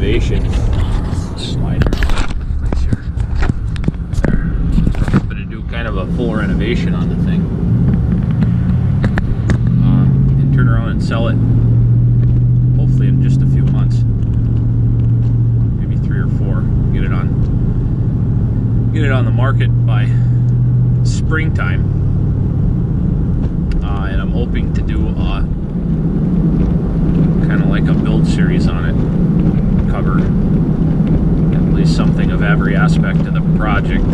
renovation. Slide place here. There. I'm going to do kind of a full renovation on the thing. And turn around and sell it. Hopefully in just a few months. Maybe 3 or 4. Get it on the market by springtime. And I'm hoping to do kind of like a build series on it. Cover at least something of every aspect of the project.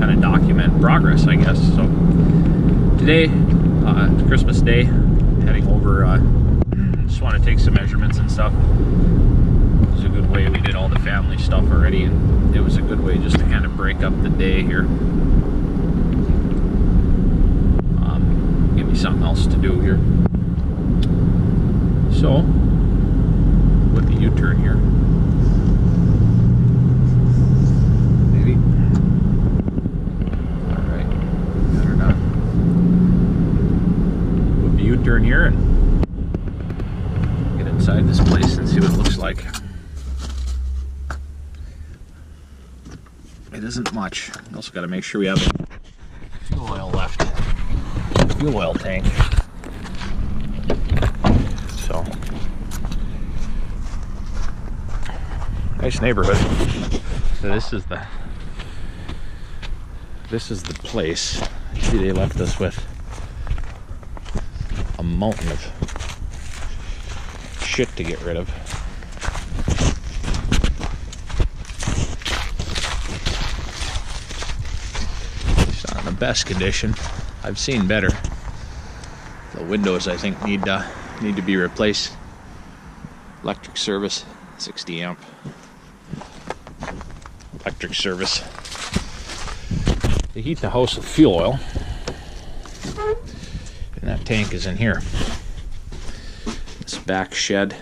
Kind of document progress, I guess. So today, it's Christmas Day. Heading over, just want to take some measurements and stuff. It was a good way. We did all the family stuff already, and it was a good way just to kind of break up the day here. Give me something else to do here. So, what do you turn here? Maybe. All right, better not. What do you turn here and get inside this place and see what it looks like? It isn't much. Also got to make sure we have fuel oil left. Fuel oil tank. So, nice neighborhood. So this is the place. See, they left us with a mountain of shit to get rid of. It's not in the best condition. I've seen better. The windows, I think, need to be replaced. Electric service, 60 amp. Electric service. They heat the house with fuel oil. And that tank is in here. This back shed.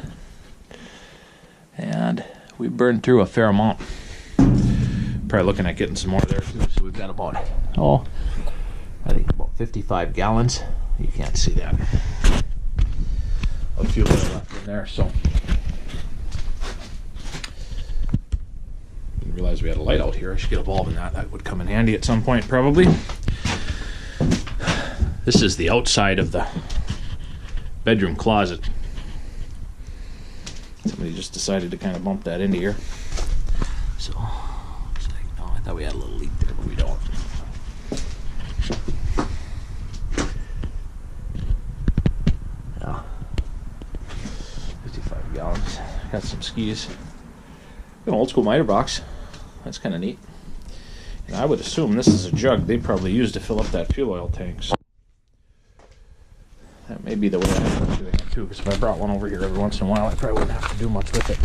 And we burned through a fair amount. Probably looking at getting some more there too. So we've got about, I think about 55 gallons. You can't see that. Of fuel oil left in there, so. Didn't realize we had a light out here. I should get a bulb in that. That would come in handy at some point, probably. This is the outside of the bedroom closet. Somebody just decided to kind of bump that into here. So, it's like, oh, I thought we had a little leak there, but we don't. Yeah. 55 gallons. Got some skis. Got an old school miter box. That's kind of neat. And I would assume this is a jug they probably used to fill up that fuel oil tank. So that may be the way I end up doing it too, because if I brought one over here every once in a while, I probably wouldn't have to do much with it.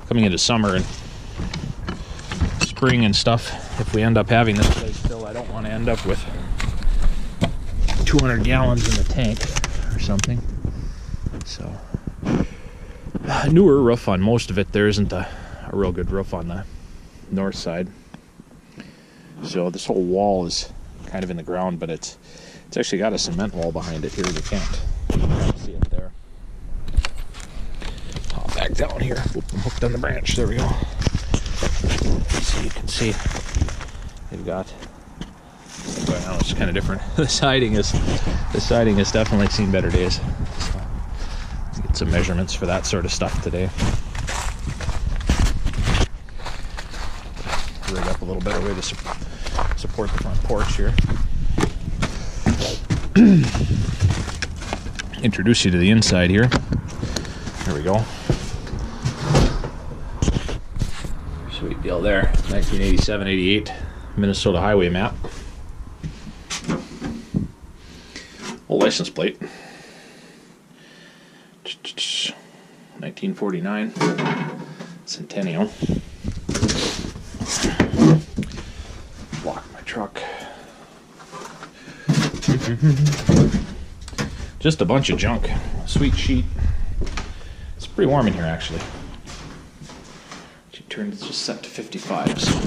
Coming into summer and spring and stuff, if we end up having this place still, I don't want to end up with 200 gallons in the tank or something. So, newer roof on most of it. There isn't a real good roof on the north side. So this whole wall is kind of in the ground, but it's actually got a cement wall behind it here. You can't see it there. Hop back down here. Oop, I'm hooked on the branch. There we go. So you can see they've got. Well, it's kind of different. The siding has definitely seen better days. So let's get some measurements for that sort of stuff today. Rig up a little better way to support the front porch here. Introduce you to the inside here. There we go. Sweet deal there. 1987-88 Minnesota highway map. Old license plate. 1949 Centennial. Block my truck. Just a bunch of junk. Sweet sheet. It's pretty warm in here actually. She turned it's just set to 55. So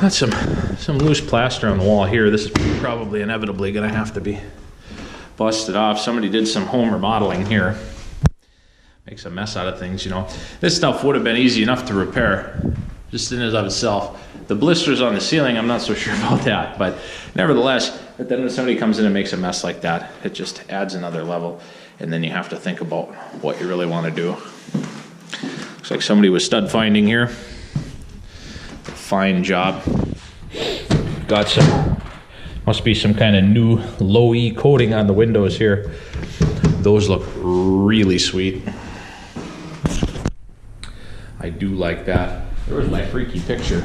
got some loose plaster on the wall here. This is probably inevitably gonna have to be busted off. Somebody did some home remodeling here. makes a mess out of things, you know. This stuff would have been easy enough to repair, just in and of itself. The blisters on the ceiling, I'm not so sure about that, but nevertheless, but then when somebody comes in and makes a mess like that, it just adds another level, and then you have to think about what you really want to do. Looks like somebody was stud finding here. Fine job. Got some, must be some kind of new low E coating on the windows here. Those look really sweet. I do like that. There was my freaky picture.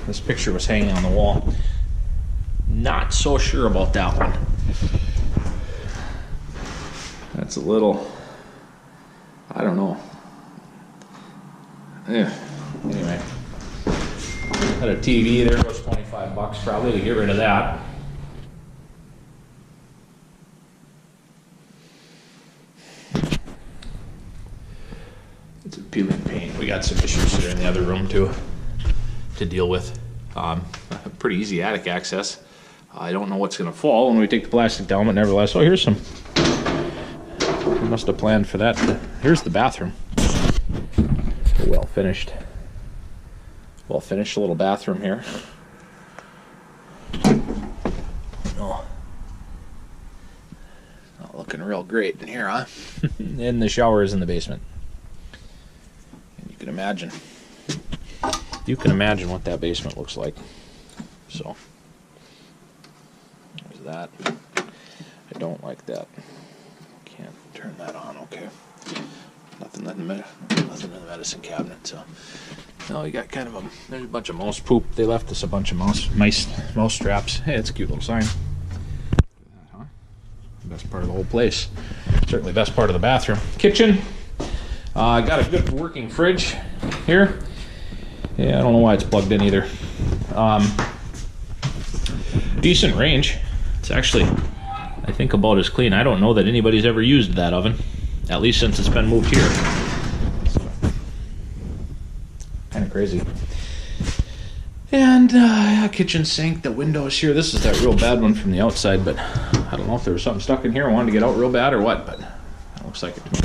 This picture was hanging on the wall. Not so sure about that one. That's a little, I don't know. Yeah. Anyway, got a TV there. Was $25 probably to get rid of that. It's a peeling paint. We got some issues here in the other room too to deal with. Pretty easy attic access. I don't know what's going to fall when we take the plastic down, but nevertheless. Oh, here's some. We must have planned for that. Here's the bathroom. Well finished. Well finished little bathroom here. Oh, not looking real great in here, huh? And the shower is in the basement. And you can imagine. You can imagine what that basement looks like. So, there's that. I don't like that. Can't turn that on. Okay. Nothing in the medicine cabinet. So, no, you got kind of a. There's a bunch of mouse poop. They left us a bunch of mouse traps. Hey, it's a cute little sign. Huh? Best part of the whole place. Certainly best part of the bathroom. Kitchen. Got a good working fridge here. Yeah, I don't know why it's plugged in either. Decent range. It's actually, I think, about as clean. I don't know that anybody's ever used that oven, at least since it's been moved here. Kind of crazy. And kitchen sink, the windows here. This is that real bad one from the outside, but I don't know if there was something stuck in here I wanted to get out real bad or what, but it looks like it to me.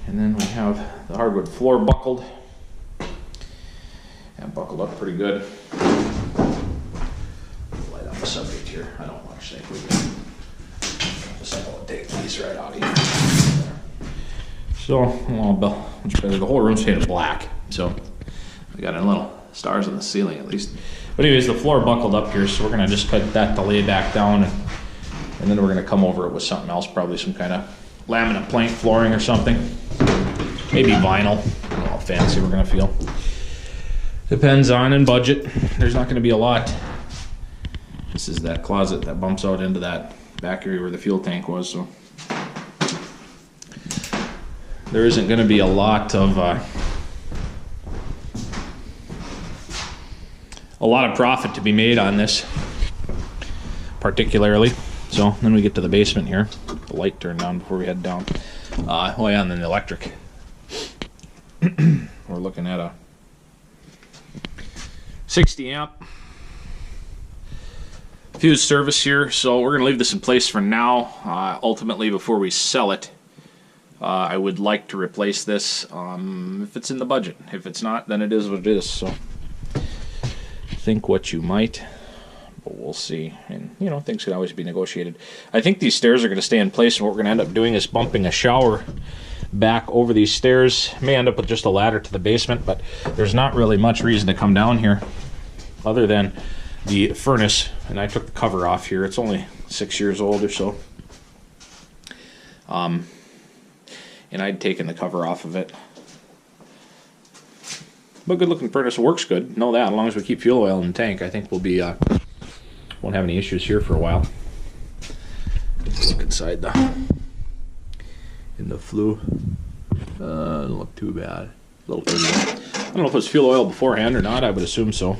And then we have the hardwood floor buckled. Yeah, buckled up pretty good. Light on the subject here. I don't much think we can just take these right out of here. So, well, much better. The whole room's painted black, so we got a little stars on the ceiling at least. But anyways, the floor buckled up here, so we're gonna just cut that to lay back down, and then we're gonna come over it with something else, probably some kind of laminate plank flooring or something. Maybe vinyl. I don't know how fancy we're gonna feel. Depends on and budget. There's not gonna be a lot. This is that closet that bumps out into that back area where the fuel tank was, so there isn't gonna be a lot of profit to be made on this, particularly. So then we get to the basement here. The light turned on before we head down. Oh yeah, and then the electric. We're looking at a 60 amp fuse service here, so we're going to leave this in place for now. Ultimately, before we sell it, I would like to replace this if it's in the budget. If it's not, then it is what it is. So think what you might, but we'll see. And you know, things can always be negotiated. I think these stairs are going to stay in place, and what we're going to end up doing is bumping a shower back over these stairs. May end up with just a ladder to the basement, but there's not really much reason to come down here other than the furnace. And I took the cover off here. It's only 6 years old or so. And I'd taken the cover off of it. But good looking furnace, works good. Know that, as long as we keep fuel oil in the tank, I think we'll be won't have any issues here for a while. Let's look inside in the flue. Doesn't look too bad. A little too bad. I don't know if it was fuel oil beforehand or not. I would assume so.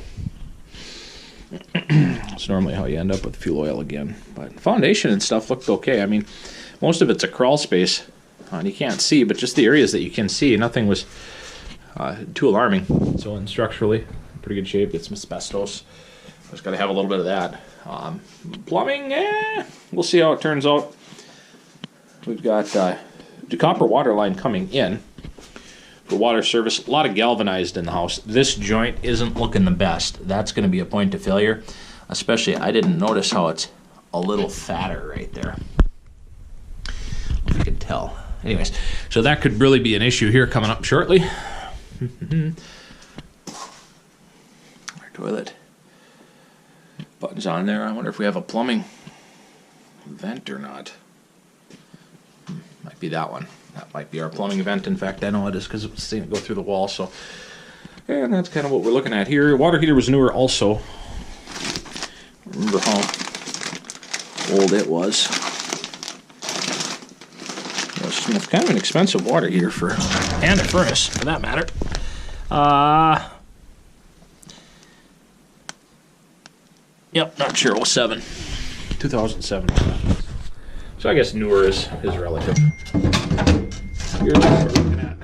It's normally how you end up with fuel oil again. But foundation and stuff looked okay. I mean, most of it's a crawl space. And you can't see, but just the areas that you can see, nothing was too alarming. So, and structurally, pretty good shape. It's asbestos. Just got to have a little bit of that. Plumbing, we'll see how it turns out. We've got the copper water line coming in for water service. A lot of galvanized in the house. This joint isn't looking the best. That's going to be a point of failure. Especially, I didn't notice how it's a little fatter right there. You can tell. Anyways, so that could really be an issue here coming up shortly. Our toilet button's on there. I wonder if we have a plumbing vent or not. Might be that one. That might be our plumbing vent. In fact, I know it is because it's seen it go through the wall. So, and that's kind of what we're looking at here. Water heater was newer also. Remember how old it was. It's kind of an expensive water heater and a furnace for that matter. Yep, not sure. 2007. So I guess newer is relative. Here's what we're looking at.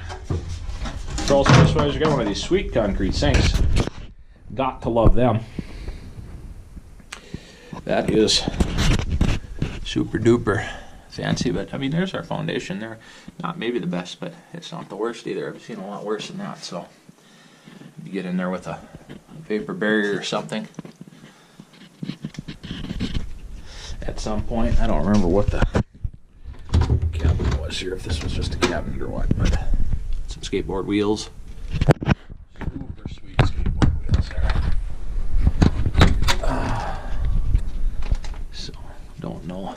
Crawl space wise, you got one of these sweet concrete sinks. Got to love them. That is super duper fancy, but I mean, there's our foundation. They're not maybe the best, but it's not the worst either. I've seen a lot worse than that. So you get in there with a vapor barrier or something at some point. I don't remember what the cabinet was here, if this was just a cabinet or what, but some skateboard wheels. Super sweet skateboard wheels there. So don't know.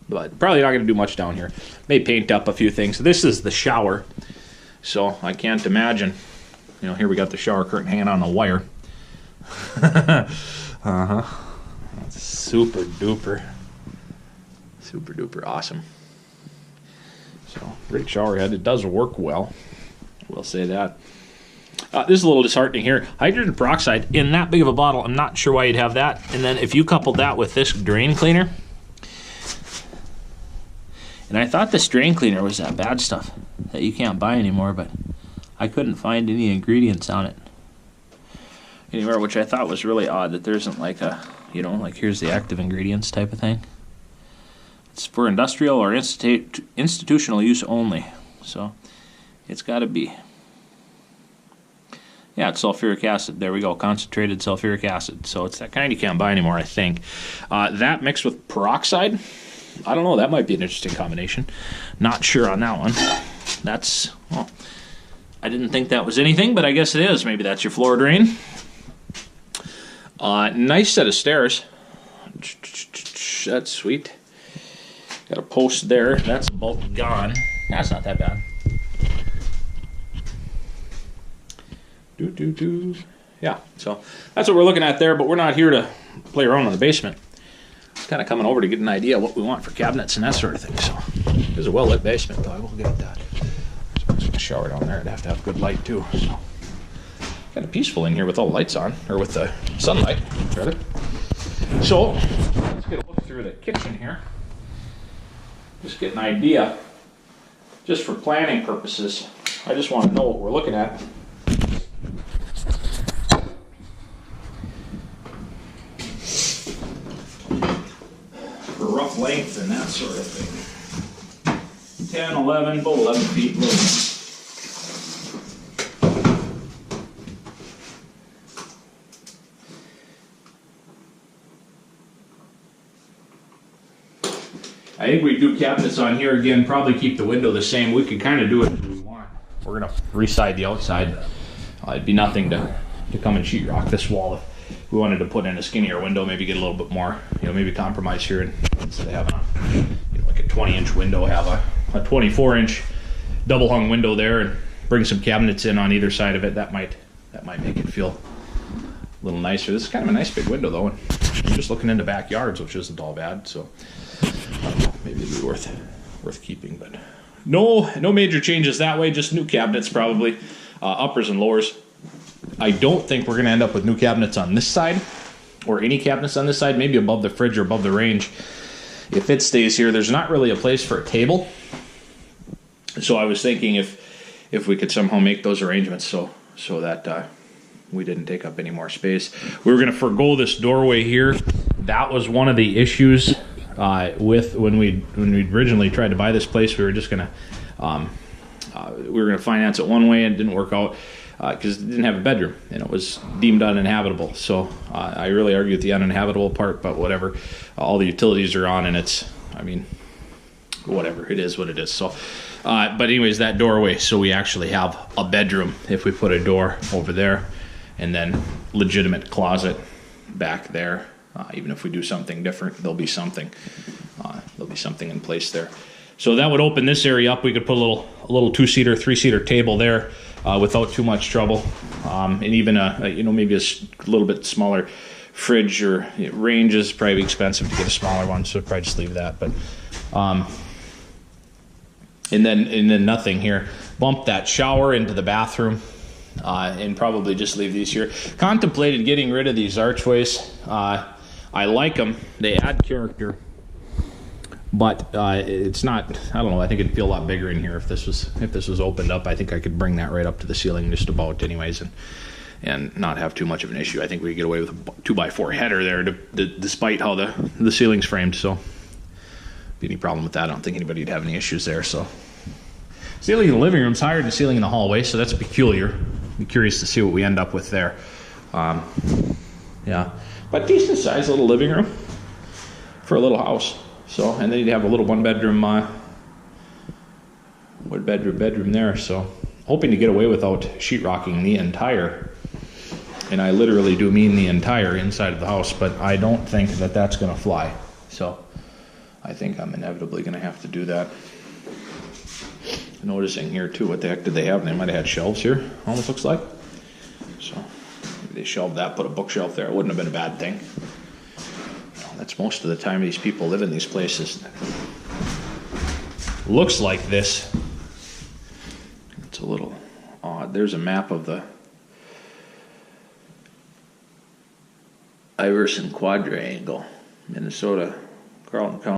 But probably not going to do much down here. May paint up a few things. This is the shower, so I can't imagine. You know, here we got the shower curtain hanging on a wire. That's super duper awesome. So great shower head. It does work well. We'll say that. This is a little disheartening here. Hydrogen peroxide in that big of a bottle. I'm not sure why you'd have that. And then if you coupled that with this drain cleaner. And I thought this drain cleaner was that bad stuff that you can't buy anymore, but I couldn't find any ingredients on it anywhere, which I thought was really odd that there isn't like a, you know, like here's the active ingredients type of thing. It's for industrial or institutional use only. So it's got to be. Yeah, it's sulfuric acid. There we go, concentrated sulfuric acid. So it's that kind you can't buy anymore, I think. That mixed with peroxide, I don't know, that might be an interesting combination. Not sure on that one. That's, well, I didn't think that was anything, but I guess it is. Maybe that's your floor drain. Nice set of stairs. That's sweet. Got a post there. That's bolt gone. That's not that bad. Yeah, so that's what we're looking at there, but we're not here to play around in the basement. It's kind of coming over to get an idea of what we want for cabinets and that sort of thing. So there's a well-lit basement, though. I will get that. So I'm just gonna shower down there. I'd have to have good light too. So kind of peaceful in here with all the lights on, or with the sunlight, rather. So let's get a look through the kitchen here. Just get an idea, just for planning purposes. I just want to know what we're looking at. For rough length and that sort of thing. 10, 11, about 11 feet low. I think we do cabinets on here again, probably keep the window the same. We could kind of do it if we want. We're going to reside the outside. It'd be nothing to come and sheetrock this wall if we wanted to put in a skinnier window, maybe get a little bit more, you know, maybe compromise here, and instead of having a, you know, like a 20-inch window, have a 24-inch double hung window there, and bring some cabinets in on either side of it. That might make it feel a little nicer. This is kind of a nice big window though, and I'm just looking into backyards, which isn't all bad. So maybe it'd be worth keeping, but no major changes that way. Just new cabinets probably, uppers and lowers. I don't think we're going to end up with new cabinets on this side, or any cabinets on this side, maybe above the fridge or above the range. If it stays here, there's not really a place for a table. So I was thinking if we could somehow make those arrangements so that we didn't take up any more space. We were going to forgo this doorway here. That was one of the issues when we originally tried to buy this place, we were just gonna finance it one way, and it didn't work out because it didn't have a bedroom and it was deemed uninhabitable. So I really argue with the uninhabitable part, but whatever. All the utilities are on, and whatever, it is what it is. So but anyways, that doorway, so we actually have a bedroom if we put a door over there, and then legitimate closet back there. Even if we do something different, there'll be something in place there. So that would open this area up. We could put a little 2-seater, 3-seater table there without too much trouble, and even maybe a little bit smaller fridge, or range is probably expensive to get a smaller one, so probably just leave that. But and then nothing here. Bump that shower into the bathroom, and probably just leave these here. Contemplated getting rid of these archways. I like them. They add character. But it's not, I don't know, I think it'd feel a lot bigger in here if this was opened up. I think I could bring that right up to the ceiling just about anyways, and not have too much of an issue. I think we could get away with a 2x4 header there, despite how the ceiling's framed. So, be any problem with that? I don't think anybody'd have any issues there. So, ceiling in the living room's higher than the ceiling in the hallway, so that's peculiar. Be curious to see what we end up with there. Yeah, but decent sized little living room for a little house. So, and then you'd have a little one-bedroom, bedroom there. So, hoping to get away without sheetrocking the entire, and I literally do mean the entire inside of the house, but I don't think that that's going to fly. So, I think I'm inevitably going to have to do that. Noticing here too, what the heck did they have? They might have had shelves here, almost looks like. So, maybe they shelved that, put a bookshelf there. It wouldn't have been a bad thing. That's most of the time these people live in these places. Looks like this. It's a little odd. There's a map of the Iverson Quadrangle, Minnesota, Carlton County.